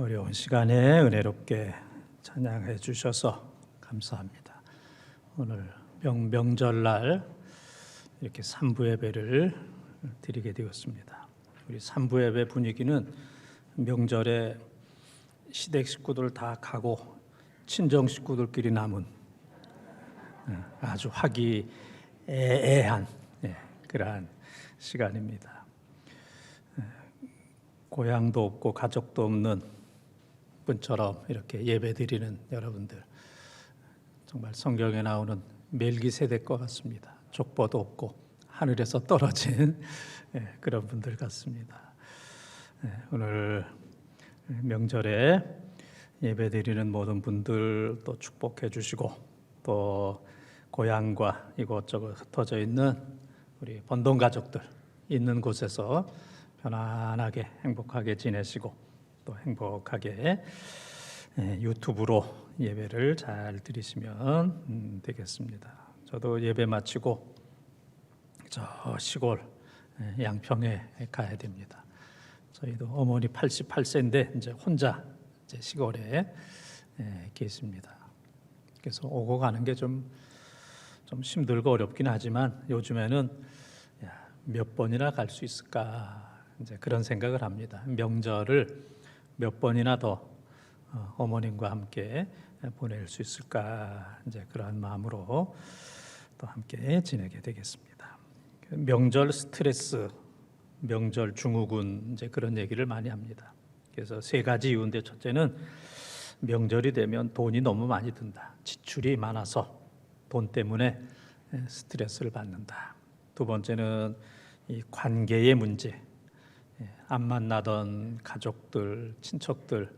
어려운 시간에 은혜롭게 찬양해 주셔서 감사합니다. 오늘 명절날 이렇게 삼부 예배를 드리게 되었습니다. 우리 삼부 예배 분위기는 명절에 시댁 식구들 다 가고 친정 식구들끼리 남은 아주 화기애애한 그러한 시간입니다. 고향도 없고 가족도 없는 분처럼 이렇게 예배드리는 여러분들, 정말 성경에 나오는 멜기세덱과 같습니다. 족보도 없고 하늘에서 떨어진 그런 분들 같습니다. 오늘 명절에 예배드리는 모든 분들 또 축복해 주시고, 또 고향과 이곳저곳 흩어져 있는 우리 번동 가족들 있는 곳에서 편안하게 행복하게 지내시고, 또 행복하게 유튜브로 예배를 잘 드리시면 되겠습니다. 저도 예배 마치고 저 시골 양평에 가야 됩니다. 저희도 어머니 88세인데 이제 혼자 이제 시골에 계십니다. 그래서 오고 가는 게 좀 힘들고 어렵긴 하지만 요즘에는 몇 번이나 갈 수 있을까 이제 그런 생각을 합니다. 명절을 몇 번이나 더 어머님과 함께 보낼 수 있을까 이제 그러한 마음으로 또 함께 지내게 되겠습니다. 명절 스트레스, 명절 증후군 이제 그런 얘기를 많이 합니다. 그래서 세 가지 이유인데, 첫째는 명절이 되면 돈이 너무 많이 든다. 지출이 많아서 돈 때문에 스트레스를 받는다. 두 번째는 이 관계의 문제. 안 만나던 가족들, 친척들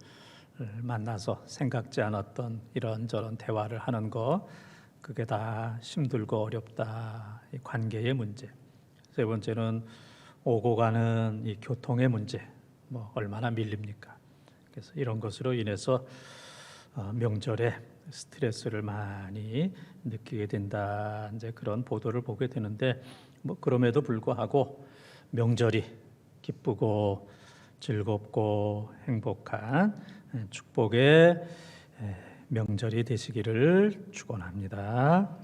만나서 생각지 않았던 이런저런 대화를 하는 거, 그게 다 힘들고 어렵다. 이 관계의 문제. 세 번째는 오고 가는 이 교통의 문제. 얼마나 밀립니까? 그래서 이런 것으로 인해서 명절에 스트레스를 많이 느끼게 된다. 이제 그런 보도를 보게 되는데, 그럼에도 불구하고 명절이 기쁘고 즐겁고 행복한 축복의 명절이 되시기를 축원합니다.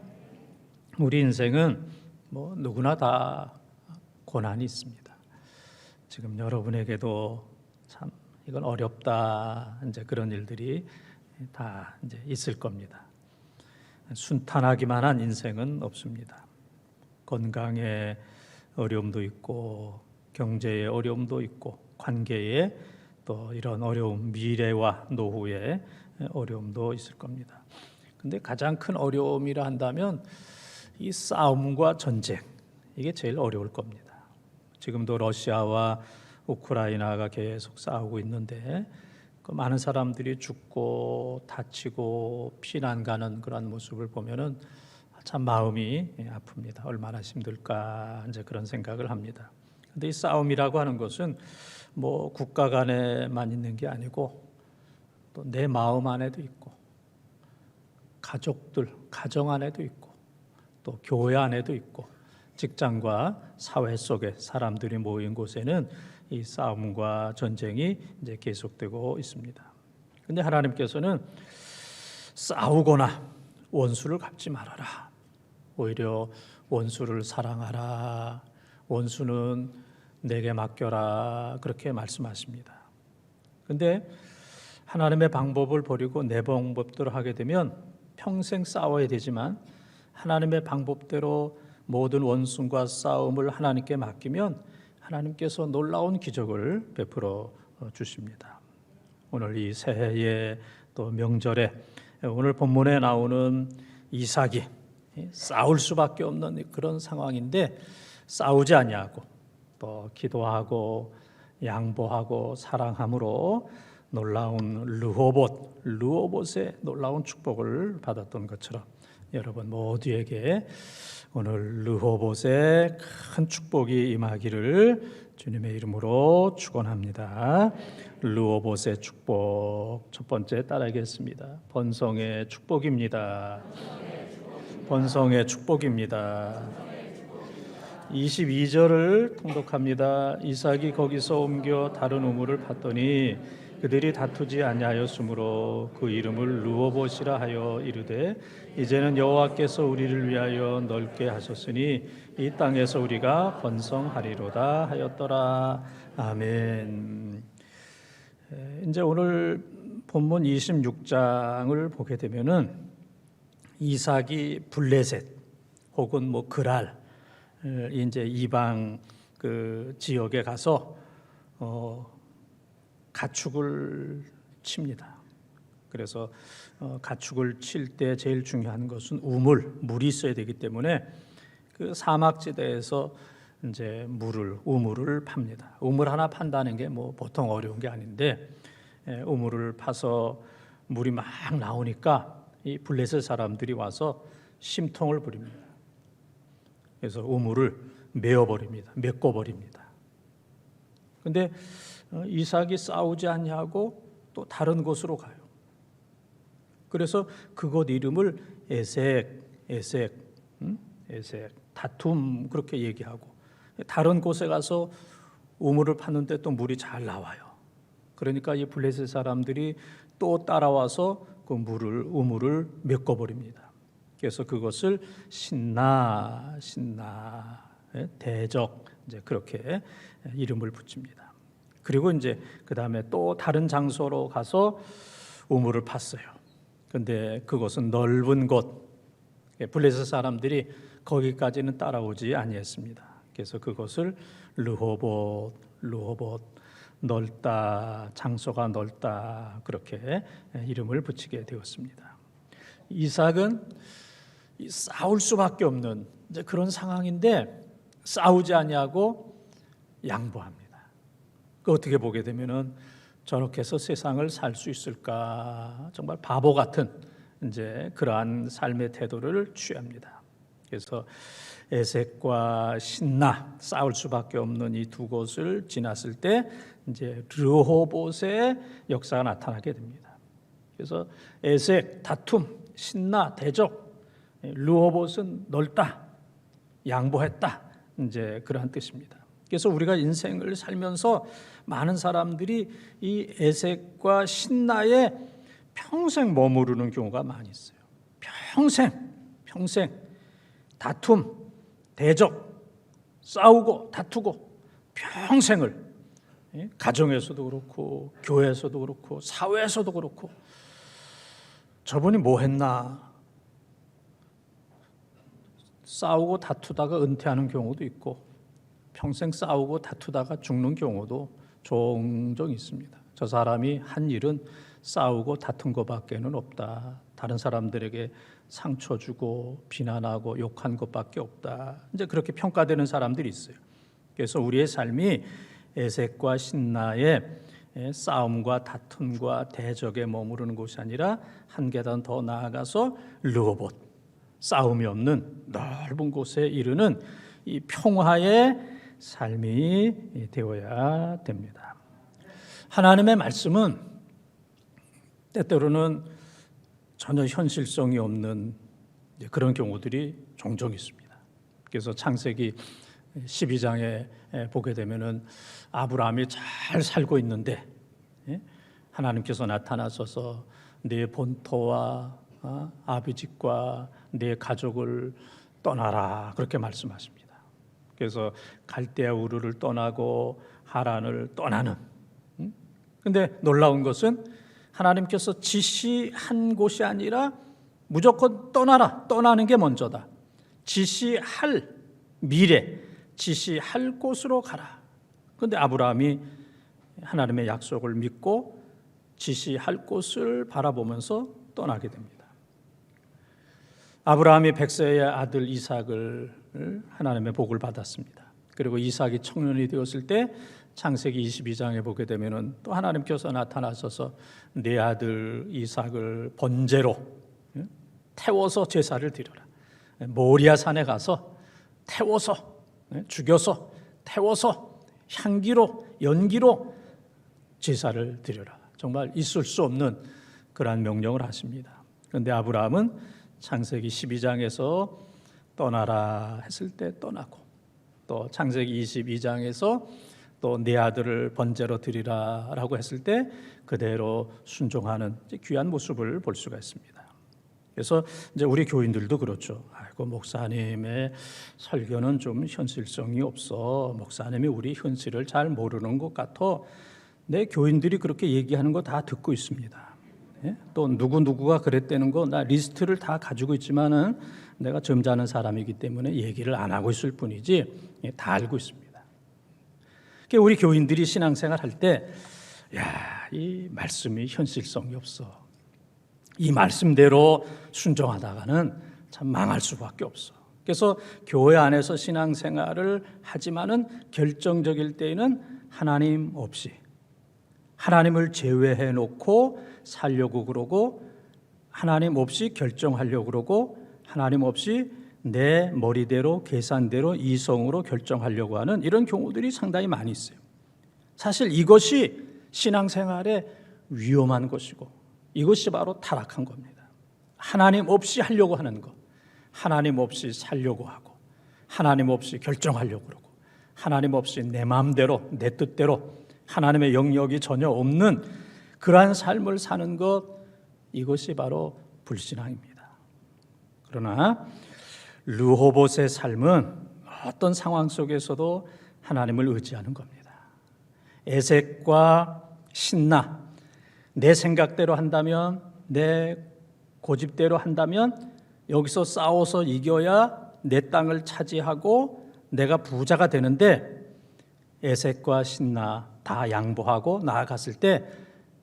우리 인생은 누구나 다 고난이 있습니다. 지금 여러분에게도 참 이건 어렵다 이제 그런 일들이 다 이제 있을 겁니다. 순탄하기만 한 인생은 없습니다. 건강에 어려움도 있고, 경제의 어려움도 있고, 관계에 또 이런 어려움, 미래와 노후의 어려움도 있을 겁니다. 근데 가장 큰 어려움이라 한다면 이 싸움과 전쟁, 이게 제일 어려울 겁니다. 지금도 러시아와 우크라이나가 계속 싸우고 있는데, 그 많은 사람들이 죽고 다치고 피난 가는 그런 모습을 보면은 참 마음이 아픕니다. 얼마나 힘들까 이제 그런 생각을 합니다. 근데 이 싸움이라고 하는 것은 국가 간에만 있는 게 아니고 또 내 마음 안에도 있고, 가족들, 가정 안에도 있고, 또 교회 안에도 있고, 직장과 사회 속에 사람들이 모인 곳에는 이 싸움과 전쟁이 이제 계속되고 있습니다. 근데 하나님께서는 싸우거나 원수를 갚지 말아라. 오히려 원수를 사랑하라. 원수는 내게 맡겨라. 그렇게 말씀하십니다. 근데 하나님의 방법을 버리고 내 방법대로 하게 되면 평생 싸워야 되지만, 하나님의 방법대로 모든 원수와 싸움을 하나님께 맡기면 하나님께서 놀라운 기적을 베풀어 주십니다. 오늘 이 새해에 또 명절에 오늘 본문에 나오는 이삭이 싸울 수밖에 없는 그런 상황인데, 싸우지 아니하고 또 기도하고 양보하고 사랑함으로 놀라운 르호봇의 놀라운 축복을 받았던 것처럼, 여러분 모두에게 오늘 르호봇의 큰 축복이 임하기를 주님의 이름으로 축원합니다. 르호봇의 축복, 첫 번째 따라하겠습니다. 번성의 축복입니다. 번성의 축복입니다. 22절을 통독합니다. 이삭이 거기서 옮겨 다른 우물을 팠더니 그들이 다투지 아니하였으므로 그 이름을 르호봇이라 하여 이르되 이제는 여호와께서 우리를 위하여 넓게 하셨으니 이 땅에서 우리가 번성하리로다 하였더라. 아멘. 이제 오늘 본문 26장을 보게 되면은 이삭이 블레셋 혹은 뭐 그랄 이제 이방 그 지역에 가서 가축을 칩니다. 그래서 가축을 칠 때 제일 중요한 것은 물이 있어야 되기 때문에 그 사막지대에서 이제 우물을 팝니다. 우물 하나 판다는 게 뭐 보통 어려운 게 아닌데 우물을 파서 물이 막 나오니까 이 블레셋 사람들이 와서 심통을 부립니다. 그래서 우물을 메꿔버립니다. 근데 이삭이 싸우지 않냐고 또 다른 곳으로 가요. 그래서 그곳 이름을 에색, 다툼 그렇게 얘기하고 다른 곳에 가서 우물을 팠는데 또 물이 잘 나와요. 그러니까 이 블레셋 사람들이 또 따라와서 그 우물을 메꿔버립니다. 그래서 그것을 신나 대적 이제 그렇게 이름을 붙입니다. 그리고 이제 그 다음에 또 다른 장소로 가서 우물을 팠어요. 근데 그것은 넓은 곳, 블레셋 사람들이 거기까지는 따라오지 아니했습니다. 그래서 그것을 르호봇, 넓다, 장소가 넓다 그렇게 이름을 붙이게 되었습니다. 이삭은 싸울 수밖에 없는 이제 그런 상황인데 싸우지 아니하고 양보합니다. 그 어떻게 보게 되면은 저렇게 해서 세상을 살 수 있을까? 정말 바보 같은 이제 그러한 삶의 태도를 취합니다. 그래서 에색과 신나 싸울 수밖에 없는 이 두 곳을 지났을 때 이제 르호봇의 역사가 나타나게 됩니다. 그래서 에색 다툼, 신나 대적, 르호봇은 넓다, 양보했다 이제 그러한 뜻입니다. 그래서 우리가 인생을 살면서 많은 사람들이 이 에색과 신나에 평생 머무르는 경우가 많이 있어요. 평생 다툼, 대적, 싸우고 다투고 평생을 가정에서도 그렇고 교회에서도 그렇고 사회에서도 그렇고 저분이 뭐 했나 싸우고 다투다가 은퇴하는 경우도 있고 평생 싸우고 다투다가 죽는 경우도 종종 있습니다. 저 사람이 한 일은 싸우고 다툰 것밖에는 없다. 다른 사람들에게 상처 주고 비난하고 욕한 것밖에 없다. 이제 그렇게 평가되는 사람들이 있어요. 그래서 우리의 삶이 에색과 신나의 싸움과 다툼과 대적에 머무르는 곳이 아니라 한 계단 더 나아가서 르호봇, 싸움이 없는 넓은 곳에 이르는 이 평화의 삶이 되어야 됩니다. 하나님의 말씀은 때때로는 전혀 현실성이 없는 그런 경우들이 종종 있습니다. 그래서 창세기 12장에 보게 되면은 아브라함이 잘 살고 있는데 하나님께서 나타나셔서 내 본토와 아비집과 내 가족을 떠나라 그렇게 말씀하십니다. 그래서 갈대아 우르를 떠나고 하란을 떠나는. 근데 놀라운 것은 하나님께서 지시한 곳이 아니라 무조건 떠나라. 떠나는 게 먼저다. 지시할 미래, 지시할 곳으로 가라. 그런데 아브라함이 하나님의 약속을 믿고 지시할 곳을 바라보면서 떠나게 됩니다. 아브라함이 100세의 아들 이삭을 하나님의 복을 받았습니다. 그리고 이삭이 청년이 되었을 때 창세기 22장에 보게 되면은 또 하나님께서 나타나셔서 내 아들 이삭을 번제로 태워서 제사를 드려라. 모리아 산에 가서 태워서 죽여서 태워서 향기로 연기로 제사를 드려라. 정말 있을 수 없는 그러한 명령을 하십니다. 그런데 아브라함은 창세기 12장에서 떠나라 했을 때 떠나고 또 창세기 22장에서 또 내 아들을 번제로 드리라라고 했을 때 그대로 순종하는 귀한 모습을 볼 수가 있습니다. 그래서 이제 우리 교인들도 그렇죠. 아이고, 목사님의 설교는 좀 현실성이 없어. 목사님이 우리 현실을 잘 모르는 것 같아. 내 교인들이 그렇게 얘기하는 거 다 듣고 있습니다. 또 누구가 그랬다는 거 나 리스트를 다 가지고 있지만은 내가 점잖은 사람이기 때문에 얘기를 안 하고 있을 뿐이지 다 알고 있습니다. 그러니까 우리 교인들이 신앙생활 할 때 이 말씀이 현실성이 없어. 이 말씀대로 순종하다가는 참 망할 수밖에 없어. 그래서 교회 안에서 신앙생활을 하지만은 결정적일 때에는 하나님 없이 하나님을 제외해 놓고 살려고 그러고 하나님 없이 결정하려고 그러고 하나님 없이 내 머리대로 계산대로 이성으로 결정하려고 하는 이런 경우들이 상당히 많이 있어요. 사실 이것이 신앙생활에 위험한 것이고 이것이 바로 타락한 겁니다. 하나님 없이 하려고 하는 것, 하나님 없이 살려고 하고 하나님 없이 결정하려고 그러고 하나님 없이 내 마음대로 내 뜻대로 하나님의 영역이 전혀 없는 그러한 삶을 사는 것, 이것이 바로 불신앙입니다. 그러나 르호봇의 삶은 어떤 상황 속에서도 하나님을 의지하는 겁니다. 에색과 신나, 내 생각대로 한다면, 내 고집대로 한다면 여기서 싸워서 이겨야 내 땅을 차지하고 내가 부자가 되는데, 에색과 신나 다 양보하고 나아갔을 때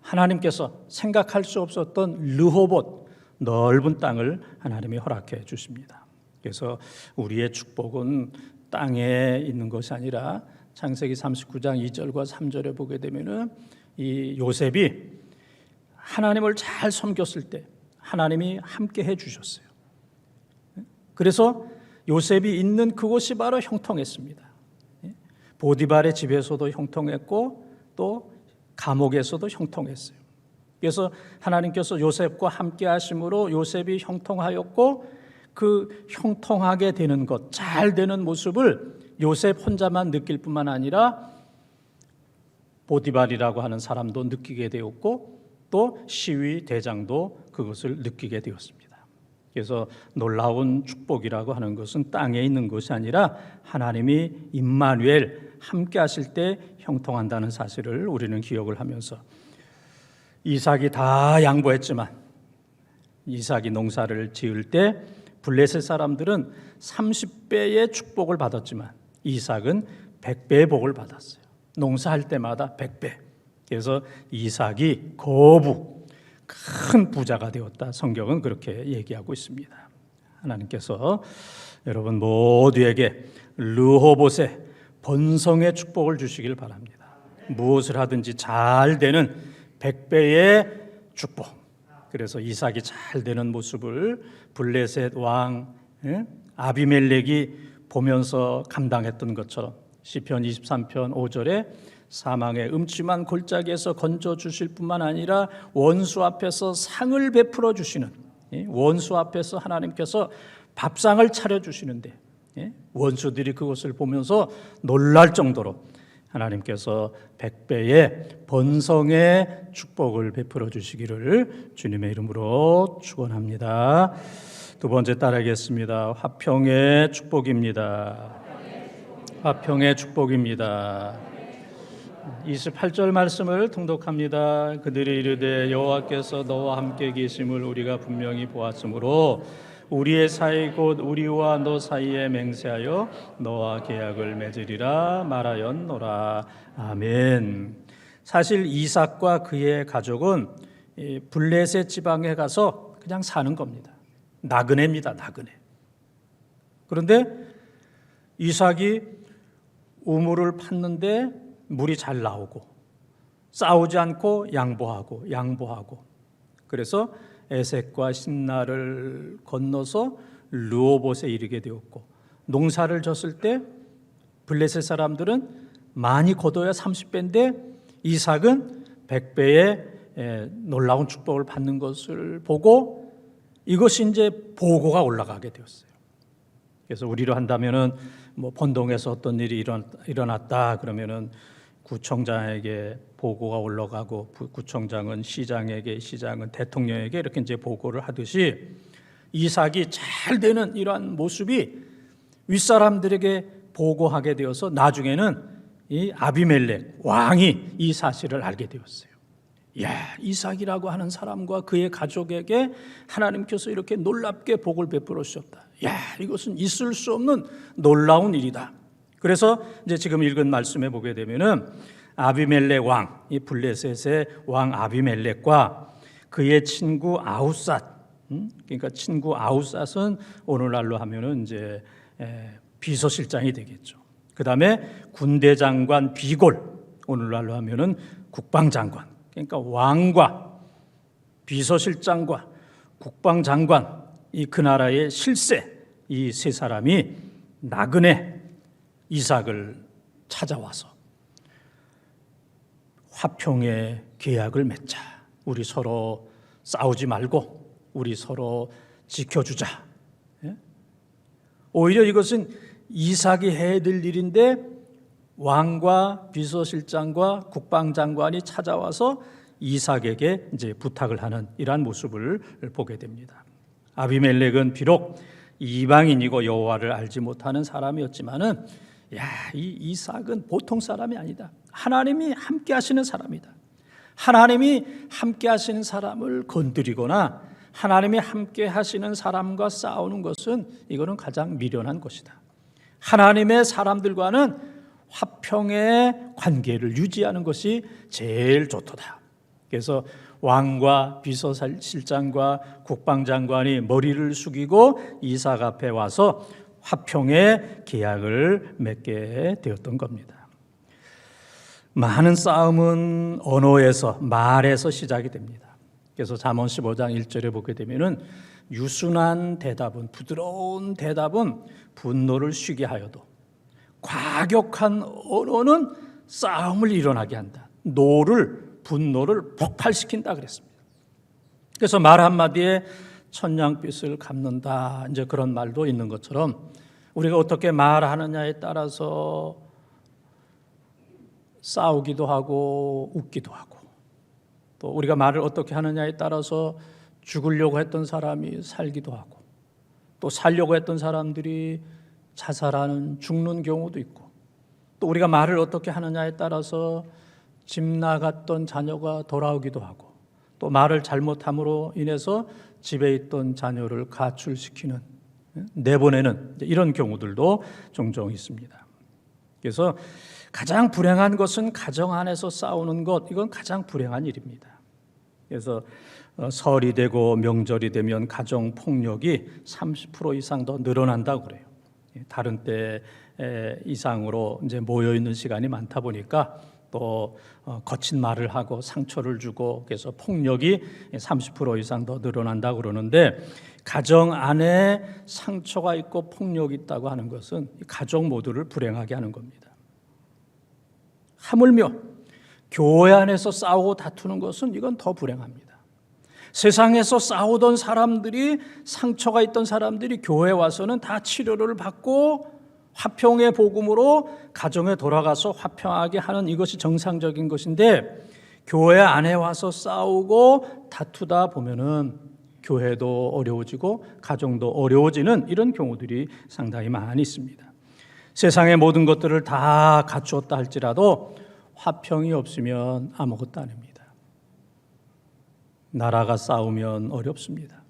하나님께서 생각할 수 없었던 르호봇, 넓은 땅을 하나님이 허락해 주십니다. 그래서 우리의 축복은 땅에 있는 것이 아니라 창세기 39장 2절과 3절에 보게 되면은 이 요셉이 하나님을 잘 섬겼을 때 하나님이 함께 해 주셨어요. 그래서 요셉이 있는 그곳이 바로 형통했습니다. 보디발의 집에서도 형통했고 또 감옥에서도 형통했어요. 그래서 하나님께서 요셉과 함께 하심으로 요셉이 형통하였고 그 형통하게 되는 것, 잘 되는 모습을 요셉 혼자만 느낄 뿐만 아니라 보디발이라고 하는 사람도 느끼게 되었고 또 시위 대장도 그것을 느끼게 되었습니다. 그래서 놀라운 축복이라고 하는 것은 땅에 있는 것이 아니라 하나님이 임마누엘 함께 하실 때 형통한다는 사실을 우리는 기억을 하면서, 이삭이 다 양보했지만 이삭이 농사를 지을 때 블레셋 사람들은 30배의 축복을 받았지만 이삭은 100배의 복을 받았어요. 농사할 때마다 100배. 그래서 이삭이 거부 큰 부자가 되었다. 성경은 그렇게 얘기하고 있습니다. 하나님께서 여러분 모두에게 르호봇의 번성의 축복을 주시길 바랍니다. 무엇을 하든지 잘 되는 100배의 축복. 그래서 이삭이 잘 되는 모습을 블레셋 왕 아비멜렉이 보면서 감당했던 것처럼 시편 23편 5절에 사망의 음침한 골짜기에서 건져주실 뿐만 아니라 원수 앞에서 상을 베풀어 주시는, 원수 앞에서 하나님께서 밥상을 차려주시는데 원수들이 그것을 보면서 놀랄 정도로 하나님께서 100배의 번성의 축복을 베풀어 주시기를 주님의 이름으로 축원합니다. 두 번째 따르겠습니다. 화평의 축복입니다. 화평의 축복입니다. 28절 말씀을 통독합니다. 그들이 이르되 여호와께서 너와 함께 계심을 우리가 분명히 보았으므로 우리의 사이 곧 우리와 너 사이에 맹세하여 너와 계약을 맺으리라 말하였노라. 아멘. 사실 이삭과 그의 가족은 블레셋 지방에 가서 그냥 사는 겁니다. 나그네입니다. 나그네. 그런데 이삭이 우물을 팠는데 물이 잘 나오고 싸우지 않고 양보하고 그래서 에색과 신나를 건너서 르호봇에 이르게 되었고, 농사를 졌을 때 블레셋 사람들은 많이 거둬야 30배인데 이삭은 100배의 놀라운 축복을 받는 것을 보고 이것이 이제 보고가 올라가게 되었어요. 그래서 우리로 한다면은 뭐 본동에서 어떤 일이 일어났다 그러면은 구청장에게 보고가 올라가고 구청장은 시장에게, 시장은 대통령에게 이렇게 이제 보고를 하듯이 이삭이 잘 되는 이러한 모습이 윗사람들에게 보고하게 되어서 나중에는 이 아비멜렉 왕이 이 사실을 알게 되었어요. 이삭이라고 하는 사람과 그의 가족에게 하나님께서 이렇게 놀랍게 복을 베풀어 주셨다. 이것은 있을 수 없는 놀라운 일이다. 그래서 이제 지금 읽은 말씀에 보게 되면은 아비멜렉 왕, 이 블레셋의 왕 아비멜렉과 그의 친구 아우삿, 그러니까 친구 아우삿은 오늘날로 하면은 이제 비서실장이 되겠죠. 그 다음에 군대장관 비골, 오늘날로 하면은 국방장관. 그러니까 왕과 비서실장과 국방장관, 이 그 나라의 실세, 이 세 사람이 나그네 이삭을 찾아와서 화평의 계약을 맺자. 우리 서로 싸우지 말고 우리 서로 지켜주자. 오히려 이것은 이삭이 해야 될 일인데 왕과 비서실장과 국방장관이 찾아와서 이삭에게 이제 부탁을 하는 이러한 모습을 보게 됩니다. 아비멜렉은 비록 이방인이고 여호와를 알지 못하는 사람이었지만은 이 이삭은 보통 사람이 아니다. 하나님이 함께 하시는 사람이다. 하나님이 함께 하시는 사람을 건드리거나 하나님이 함께 하시는 사람과 싸우는 것은 이거는 가장 미련한 것이다. 하나님의 사람들과는 화평의 관계를 유지하는 것이 제일 좋도다. 그래서 왕과 비서실장과 국방장관이 머리를 숙이고 이삭 앞에 와서 화평의 계약을 맺게 되었던 겁니다. 많은 싸움은 언어에서, 말에서 시작이 됩니다. 그래서 잠언 15장 1절에 보게 되면은 유순한 대답은, 부드러운 대답은 분노를 쉬게 하여도 과격한 언어는 싸움을 일어나게 한다. 분노를 폭발시킨다 그랬습니다. 그래서 말 한마디에 천냥빚을 갚는다, 이제 그런 말도 있는 것처럼 우리가 어떻게 말하느냐에 따라서 싸우기도 하고 웃기도 하고, 또 우리가 말을 어떻게 하느냐에 따라서 죽으려고 했던 사람이 살기도 하고, 또 살려고 했던 사람들이 자살하는, 죽는 경우도 있고, 또 우리가 말을 어떻게 하느냐에 따라서 집 나갔던 자녀가 돌아오기도 하고, 또 말을 잘못함으로 인해서 집에 있던 자녀를 가출시키는, 내보내는 이런 경우들도 종종 있습니다. 그래서 가장 불행한 것은 가정 안에서 싸우는 것, 이건 가장 불행한 일입니다. 그래서 설이 되고 명절이 되면 가정 폭력이 30% 이상 더 늘어난다고 그래요. 다른 때 이상으로 이제 모여 있는 시간이 많다 보니까 또 거친 말을 하고 상처를 주고, 그래서 폭력이 30% 이상 더 늘어난다고 그러는데, 가정 안에 상처가 있고 폭력이 있다고 하는 것은 가족 모두를 불행하게 하는 겁니다. 하물며 교회 안에서 싸우고 다투는 것은 이건 더 불행합니다. 세상에서 싸우던 사람들이, 상처가 있던 사람들이 교회에 와서는 다 치료를 받고 화평의 복음으로 가정에 돌아가서 화평하게 하는, 이것이 정상적인 것인데, 교회 안에 와서 싸우고 다투다 보면은 교회도 어려워지고 가정도 어려워지는 이런 경우들이 상당히 많이 있습니다. 세상의 모든 것들을 다 갖추었다 할지라도 화평이 없으면 아무것도 아닙니다. 나라가 싸우면 어렵습니다.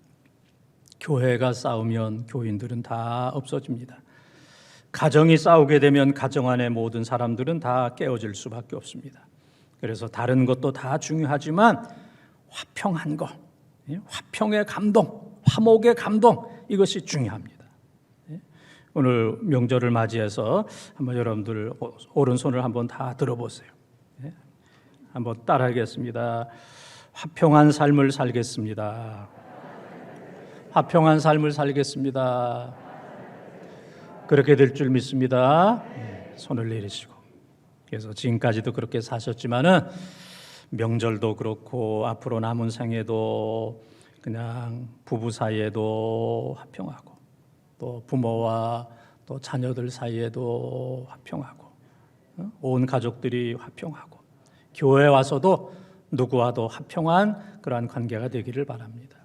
교회가 싸우면 교인들은 다 없어집니다. 가정이 싸우게 되면 가정 안의 모든 사람들은 다 깨어질 수밖에 없습니다. 그래서 다른 것도 다 중요하지만 화평한 것, 화평의 감동, 화목의 감동, 이것이 중요합니다. 오늘 명절을 맞이해서 한번 여러분들 오른손을 한번 다 들어보세요. 한번 따라하겠습니다. 화평한 삶을 살겠습니다. 화평한 삶을 살겠습니다. 그렇게 될 줄 믿습니다. 손을 내리시고. 그래서 지금까지도 그렇게 사셨지만은 명절도 그렇고 앞으로 남은 생애도 그냥 부부 사이에도 화평하고, 또 부모와 또 자녀들 사이에도 화평하고, 온 가족들이 화평하고 교회에 와서도 누구와도 화평한 그러한 관계가 되기를 바랍니다.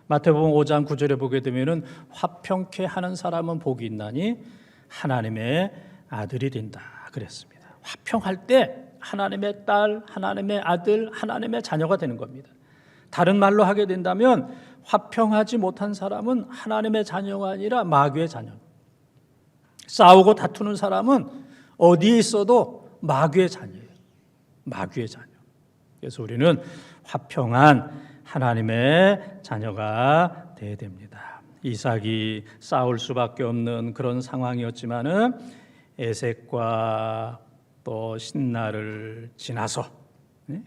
마태복음 5장 9절에 보게 되면은 화평케 하는 사람은 복이 있나니 하나님의 아들이 된다 그랬습니다. 화평할 때 하나님의 딸, 하나님의 아들, 하나님의 자녀가 되는 겁니다. 다른 말로 하게 된다면 화평하지 못한 사람은 하나님의 자녀가 아니라 마귀의 자녀. 싸우고 다투는 사람은 어디에 있어도 마귀의 자녀예요. 마귀의 자녀. 그래서 우리는 화평한 하나님의 자녀가 되어야 됩니다. 이삭이 싸울 수밖에 없는 그런 상황이었지만은 에색과 또 신나를 지나서,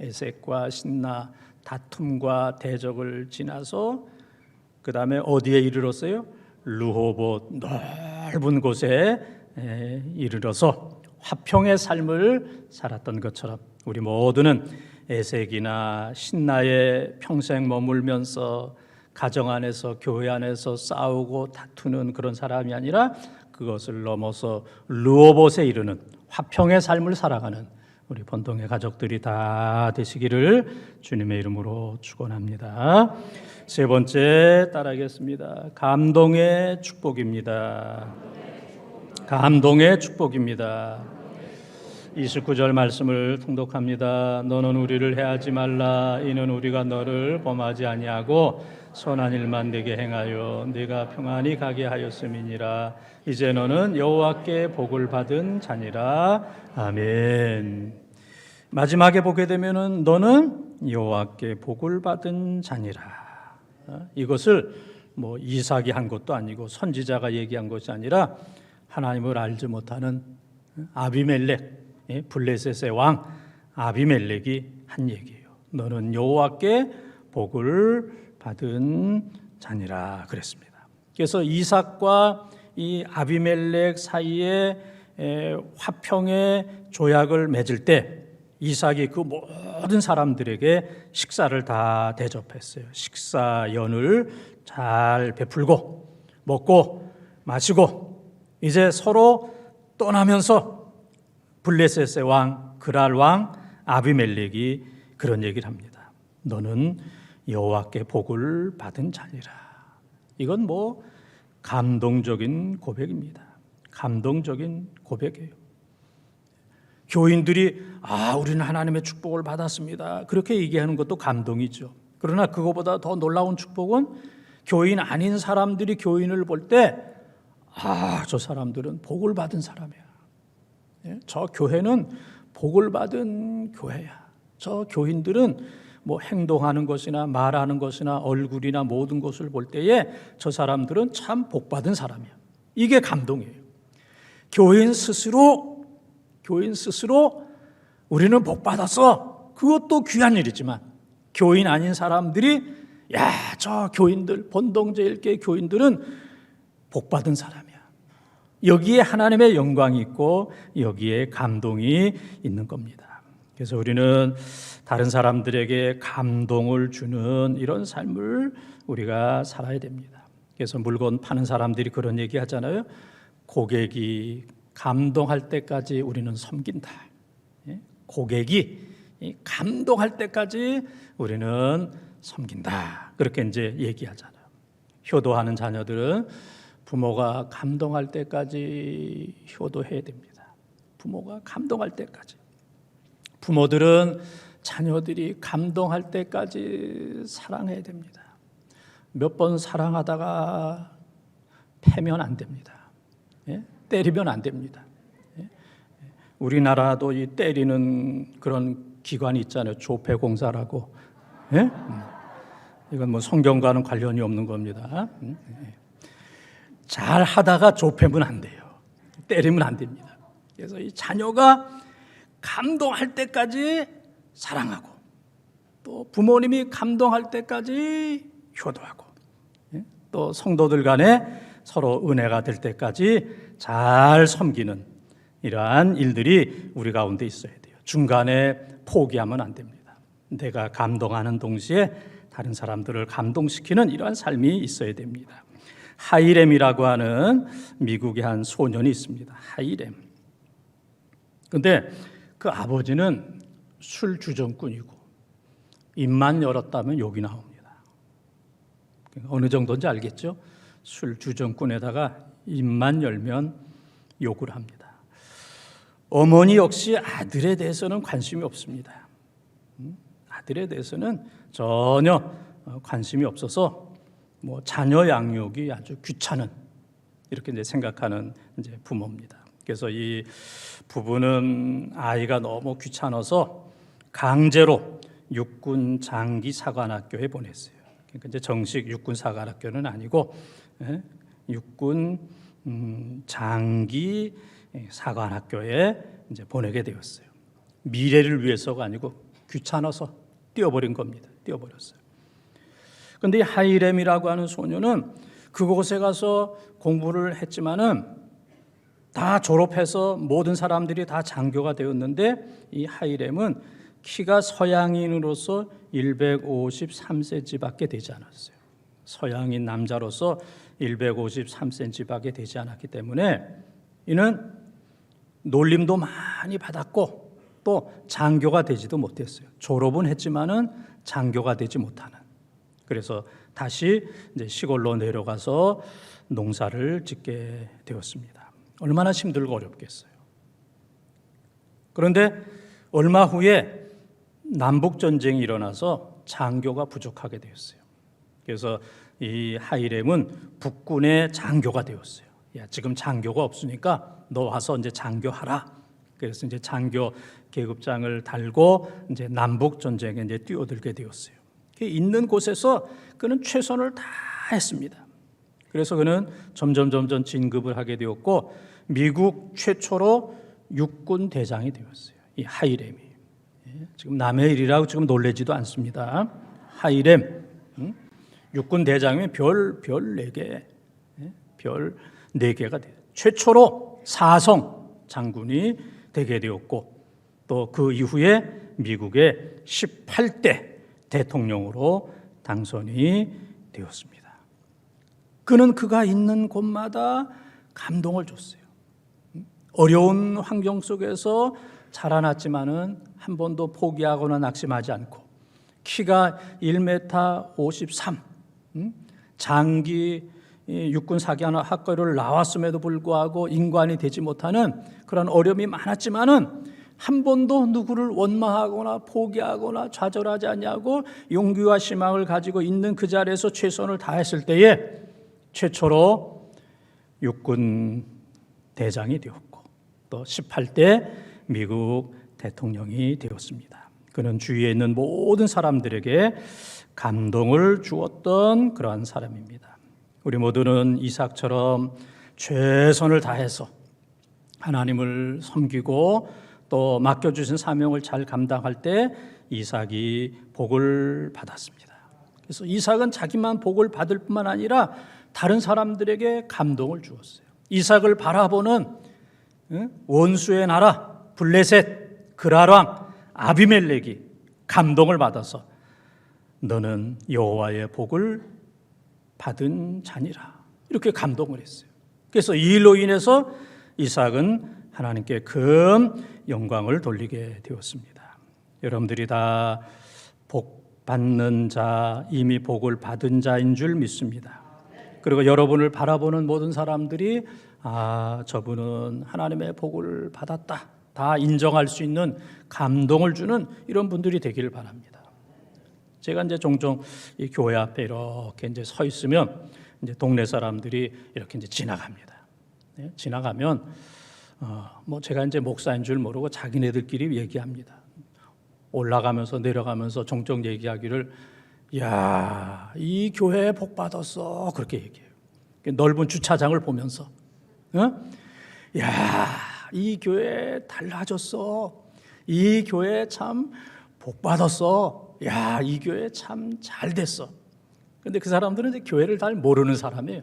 에색과 신나, 다툼과 대적을 지나서 그 다음에 어디에 이르렀어요? 르호봇 넓은 곳에 이르러서 화평의 삶을 살았던 것처럼 우리 모두는 에색이나 신나에 평생 머물면서 가정 안에서 교회 안에서 싸우고 다투는 그런 사람이 아니라 그것을 넘어서 르호봇에 이르는 화평의 삶을 살아가는 우리 본동의 가족들이 다 되시기를 주님의 이름으로 축원합니다. 세 번째 따라하겠습니다. 감동의 축복입니다. 감동의 축복입니다. 29절 말씀을 통독합니다. 너는 우리를 해하지 말라. 이는 우리가 너를 범하지 아니하고 선한 일만 내게 행하여 네가 평안히 가게 하였음이니라. 이제 너는 여호와께 복을 받은 자니라. 아멘. 마지막에 보게 되면은 너는 여호와께 복을 받은 자니라. 이것을 뭐 이삭이 한 것도 아니고 선지자가 얘기한 것이 아니라 하나님을 알지 못하는 아비멜렉, 블레셋의 왕 아비멜렉이 한 얘기예요. 너는 여호와께 복을 받은 자니라 그랬습니다. 그래서 이삭과 이 아비멜렉 사이에 화평의 조약을 맺을 때 이삭이 그 모든 사람들에게 식사를 다 대접했어요. 식사연을 잘 베풀고 먹고 마시고 이제 서로 떠나면서 블레셋의 왕 그랄 왕 아비멜렉이 그런 얘기를 합니다. 너는 여호와께 복을 받은 자니라. 이건 뭐 감동적인 고백입니다. 감동적인 고백이에요. 교인들이 우리는 하나님의 축복을 받았습니다. 그렇게 얘기하는 것도 감동이죠. 그러나 그거보다 더 놀라운 축복은 교인 아닌 사람들이 교인을 볼 때 저 사람들은 복을 받은 사람이야. 저 교회는 복을 받은 교회야. 저 교인들은 뭐 행동하는 것이나 말하는 것이나 얼굴이나 모든 것을 볼 때에 저 사람들은 참 복받은 사람이야. 이게 감동이에요. 교인 스스로 우리는 복받았어. 그것도 귀한 일이지만 교인 아닌 사람들이 저 교인들 본동제일교회 교인들은 복받은 사람이야. 여기에 하나님의 영광이 있고 여기에 감동이 있는 겁니다. 그래서 우리는 다른 사람들에게 감동을 주는 이런 삶을 우리가 살아야 됩니다. 그래서 물건 파는 사람들이 그런 얘기 하잖아요. 고객이 감동할 때까지 우리는 섬긴다. 고객이 감동할 때까지 우리는 섬긴다. 그렇게 이제 얘기하잖아요. 효도하는 자녀들은 부모가 감동할 때까지 효도해야 됩니다. 부모가 감동할 때까지. 부모들은 자녀들이 감동할 때까지 사랑해야 됩니다. 몇 번 사랑하다가 패면 안 됩니다. 때리면 안 됩니다. 우리나라도 이 때리는 그런 기관이 있잖아요. 조폐공사라고. 이건 뭐 성경과는 관련이 없는 겁니다. 잘 하다가 좁히면 안 돼요. 때리면 안 됩니다. 그래서 이 자녀가 감동할 때까지 사랑하고 또 부모님이 감동할 때까지 효도하고 또 성도들 간에 서로 은혜가 될 때까지 잘 섬기는 이러한 일들이 우리 가운데 있어야 돼요. 중간에 포기하면 안 됩니다. 내가 감동하는 동시에 다른 사람들을 감동시키는 이러한 삶이 있어야 됩니다. 하이렘이라고 하는 미국의 한 소년이 있습니다. 하이렘. 근데 그 아버지는 술 주정꾼이고 입만 열었다면 욕이 나옵니다. 어느 정도인지 알겠죠? 술 주정꾼에다가 입만 열면 욕을 합니다. 어머니 역시 아들에 대해서는 관심이 없습니다. 아들에 대해서는 전혀 관심이 없어서 뭐 자녀 양육이 아주 귀찮은 이렇게 이제 생각하는 이제 부모입니다. 그래서 이 부부는 아이가 너무 귀찮아서 강제로 육군 장기 사관학교에 보냈어요. 그러니까 이제 정식 육군 사관학교는 아니고 육군 장기 사관학교에 이제 보내게 되었어요. 미래를 위해서가 아니고 귀찮아서 띄워버린 겁니다. 띄워버렸어요. 그런데 하이렘이라고 하는 소녀는 그곳에 가서 공부를 했지만은 다 졸업해서 모든 사람들이 다 장교가 되었는데 이 하이렘은 키가 서양인으로서 153cm밖에 되지 않았어요. 서양인 남자로서 153cm밖에 되지 않았기 때문에 이는 놀림도 많이 받았고 또 장교가 되지도 못했어요. 졸업은 했지만은 장교가 되지 못하는. 그래서 다시 이제 시골로 내려가서 농사를 짓게 되었습니다. 얼마나 힘들고 어렵겠어요. 그런데 얼마 후에 남북 전쟁이 일어나서 장교가 부족하게 되었어요. 그래서 이 하이렘은 북군의 장교가 되었어요. 야, 지금 장교가 없으니까 너 와서 이제 장교하라. 그래서 이제 장교 계급장을 달고 이제 남북 전쟁에 이제 뛰어들게 되었어요. 있는 곳에서 그는 최선을 다했습니다. 그래서 그는 점점 진급을 하게 되었고 미국 최초로 육군 대장이 되었어요. 이 하이렘이. 지금 남의 일이라고 지금 놀라지도 않습니다. 하이렘 육군 대장이면 별 4개, 별 4개가 돼요. 최초로 사성 장군이 되게 되었고 또 그 이후에 미국의 18대 대통령으로 당선이 되었습니다. 그는 그가 있는 곳마다 감동을 줬어요. 어려운 환경 속에서 자라났지만은 한 번도 포기하거나 낙심하지 않고 키가 1m 53, 장기 육군 사관학교를 나왔음에도 불구하고 인관이 되지 못하는 그런 어려움이 많았지만은 한 번도 누구를 원망하거나 포기하거나 좌절하지 않냐고 용기와 희망을 가지고 있는 그 자리에서 최선을 다했을 때에 최초로 육군 대장이 되었고 또 18대 미국 대통령이 되었습니다. 그는 주위에 있는 모든 사람들에게 감동을 주었던 그러한 사람입니다. 우리 모두는 이삭처럼 최선을 다해서 하나님을 섬기고 또 맡겨주신 사명을 잘 감당할 때 이삭이 복을 받았습니다. 그래서 이삭은 자기만 복을 받을 뿐만 아니라 다른 사람들에게 감동을 주었어요. 이삭을 바라보는 원수의 나라 블레셋 그랄왕 아비멜렉이 감동을 받아서 너는 여호와의 복을 받은 자니라 이렇게 감동을 했어요. 그래서 이 일로 인해서 이삭은 하나님께 큰 영광을 돌리게 되었습니다. 여러분들이 다 복 받는 자, 이미 복을 받은 자인 줄 믿습니다. 그리고 여러분을 바라보는 모든 사람들이 저분은 하나님의 복을 받았다, 다 인정할 수 있는 감동을 주는 이런 분들이 되기를 바랍니다. 제가 이제 종종 이 교회 앞에 이렇게 이제 서 있으면 이제 동네 사람들이 이렇게 이제 지나갑니다. 네? 지나가면 뭐 제가 이제 목사인 줄 모르고 자기네들끼리 얘기합니다. 올라가면서 내려가면서 종종 얘기하기를 야, 이 교회에 복 받았어 그렇게 얘기해요. 넓은 주차장을 보면서 야, 이 교회 달라졌어. 이 교회 참 복 받았어. 야, 이 교회 참 잘 됐어. 근데 그 사람들은 이제 교회를 잘 모르는 사람이에요.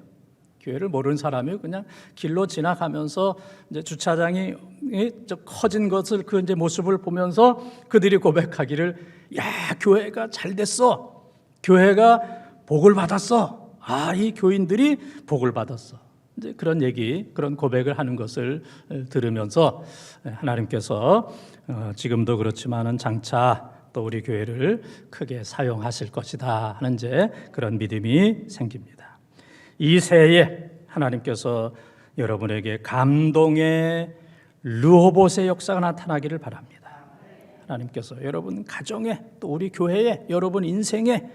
교회를 모르는 사람이 그냥 길로 지나가면서 이제 주차장이 커진 것을 그 이제 모습을 보면서 그들이 고백하기를 야, 교회가 잘 됐어. 교회가 복을 받았어. 이 교인들이 복을 받았어. 이제 그런 얘기, 그런 고백을 하는 것을 들으면서 하나님께서 지금도 그렇지만은 장차 또 우리 교회를 크게 사용하실 것이다 하는 이제 그런 믿음이 생깁니다. 이 새해 하나님께서 여러분에게 감동의 르호봇의 역사가 나타나기를 바랍니다. 하나님께서 여러분 가정에 또 우리 교회에 여러분 인생에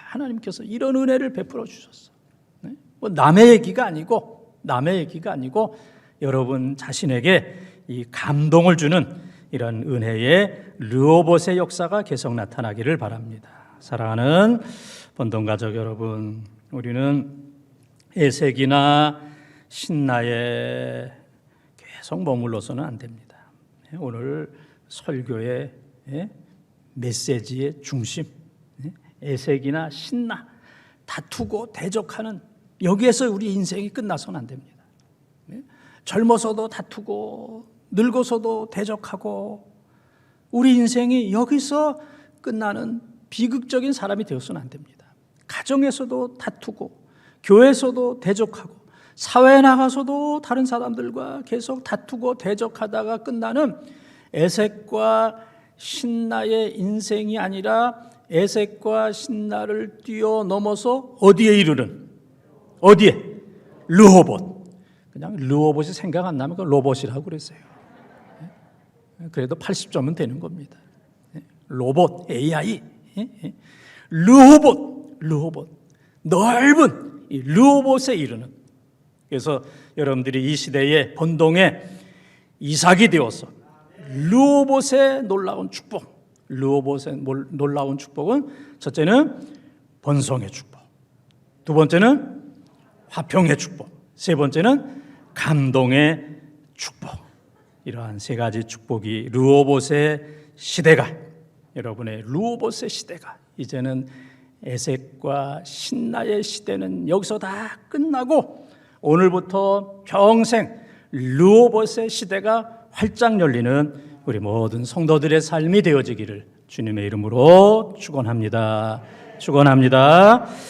하나님께서 이런 은혜를 베풀어 주셨어. 뭐 남의 얘기가 아니고 여러분 자신에게 이 감동을 주는 이런 은혜의 르호봇의 역사가 계속 나타나기를 바랍니다. 사랑하는 본동가족 여러분, 우리는 에색이나 신나에 계속 머물러서는 안 됩니다. 오늘 설교의 메시지의 중심, 에색이나 신나, 다투고 대적하는 여기에서 우리 인생이 끝나서는 안 됩니다. 젊어서도 다투고 늙어서도 대적하고 우리 인생이 여기서 끝나는 비극적인 사람이 되어서는 안 됩니다. 가정에서도 다투고 교회에서도 대적하고 사회에 나가서도 다른 사람들과 계속 다투고 대적하다가 끝나는 에색과 신나의 인생이 아니라 에색과 신나를 뛰어넘어서 어디에 이르는? 어디에? 르호봇. 그냥 르호봇이 생각 안 나면 그 로봇이라고 그랬어요. 그래도 80점은 되는 겁니다. 로봇, AI. 르호봇. 넓은 이 르호봇에 이르는. 그래서 여러분들이 이 시대의 본동에 이삭이 되어서 르호봇의 놀라운 축복. 르호봇의 놀라운 축복은 첫째는 번성의 축복, 두 번째는 화평의 축복, 세 번째는 감동의 축복. 이러한 세 가지 축복이 르호봇의 시대가, 여러분의 르호봇의 시대가 이제는 에색과 신나의 시대는 여기서 다 끝나고 오늘부터 평생 르호봇의 시대가 활짝 열리는 우리 모든 성도들의 삶이 되어지기를 주님의 이름으로 축원합니다.